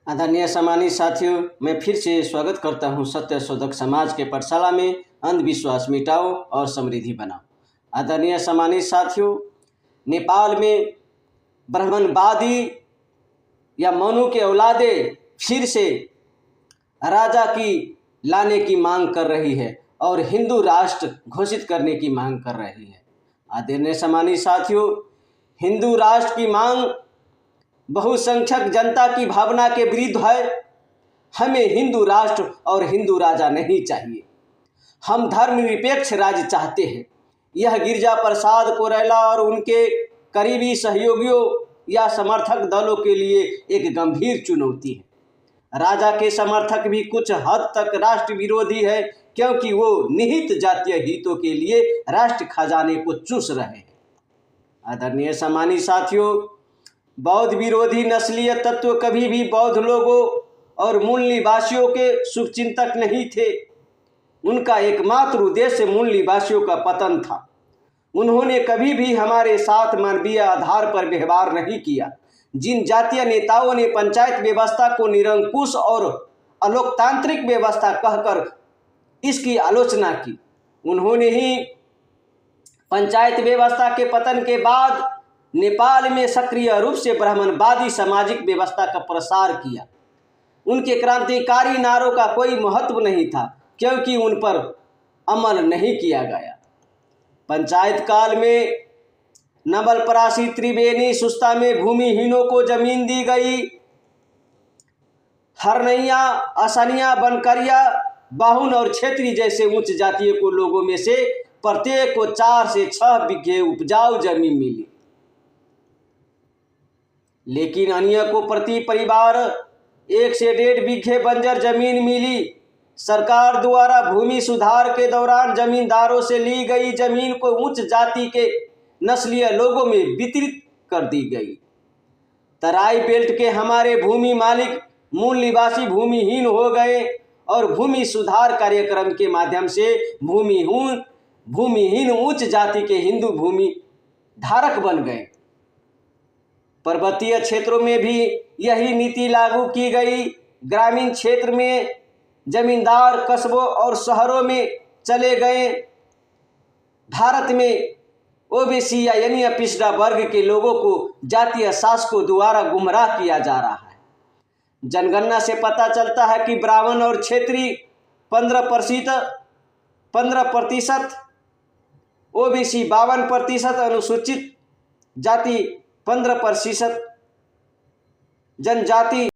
आदरणीय सम्मानित साथियों, मैं फिर से स्वागत करता हूं सत्य शोधक समाज के पाठशाला में अंधविश्वास मिटाओ और समृद्धि बनाओ। आदरणीय सम्मानित साथियों, नेपाल में ब्राह्मणवादी या मनु के औलादे फिर से राजा की लाने की मांग कर रही है और हिंदू राष्ट्र घोषित करने की मांग कर रही है। आदरणीय सम्मानित साथियों, हिंदू राष्ट्र की मांग बहुसंख्यक जनता की भावना के विरुद्ध है। हमें हिंदू राष्ट्र और हिंदू राजा नहीं चाहिए। हम धर्मनिरपेक्ष राज्य चाहते हैं। यह गिरिजा प्रसाद कोइराला और उनके करीबी सहयोगियों या समर्थक दलों के लिए एक गंभीर चुनौती है। राजा के समर्थक भी कुछ हद तक राष्ट्र विरोधी है, क्योंकि वो निहित जातीय हितों के लिए राष्ट्र खजाने को चूस रहे हैं। आदरणीय सम्मानित साथियों, बौद्ध विरोधी नस्लीय तत्व कभी भी बौद्ध लोगों और मूल निवासियों के शुभचिंतक नहीं थे। उनका एकमात्र उद्देश्य मूल निवासियों का पतन था। उन्होंने कभी भी हमारे साथ मानवीय आधार पर व्यवहार नहीं किया। जिन जातीय नेताओं ने पंचायत व्यवस्था को निरंकुश और अलोकतांत्रिक व्यवस्था कहकर इसकी आलोचना की, उन्होंने ही पंचायत व्यवस्था के पतन के बाद नेपाल में सक्रिय रूप से ब्राह्मणवादी सामाजिक व्यवस्था का प्रसार किया। उनके क्रांतिकारी नारों का कोई महत्व नहीं था, क्योंकि उन पर अमल नहीं किया गया। पंचायत काल में नवलपरासी, त्रिवेणी, सुस्ता में भूमिहीनों को जमीन दी गई। हरनैया, असनिया, बनकरिया, बाहुन और क्षेत्री जैसे उच्च जातीय को लोगों में से प्रत्येक को 4 से 6 बीघे उपजाऊ जमीन मिली, लेकिन अन्य को प्रति परिवार 1 से 1.5 बीघे बंजर जमीन मिली। सरकार द्वारा भूमि सुधार के दौरान जमींदारों से ली गई जमीन को उच्च जाति के नस्लीय लोगों में वितरित कर दी गई। तराई बेल्ट के हमारे भूमि मालिक मूल निवासी भूमिहीन हो गए और भूमि सुधार कार्यक्रम के माध्यम से भूमिहीन उच्च जाति के हिंदू भूमि धारक बन गए। पर्वतीय क्षेत्रों में भी यही नीति लागू की गई। ग्रामीण क्षेत्र में जमींदार कस्बों और शहरों में चले गए। भारत में ओबीसी यानी पिछड़ा वर्ग के लोगों को जातीय शासकों द्वारा गुमराह किया जा रहा है। जनगणना से पता चलता है कि ब्राह्मण और क्षेत्री 15%, ओबीसी 52%, अनुसूचित जाति 15%, जनजाति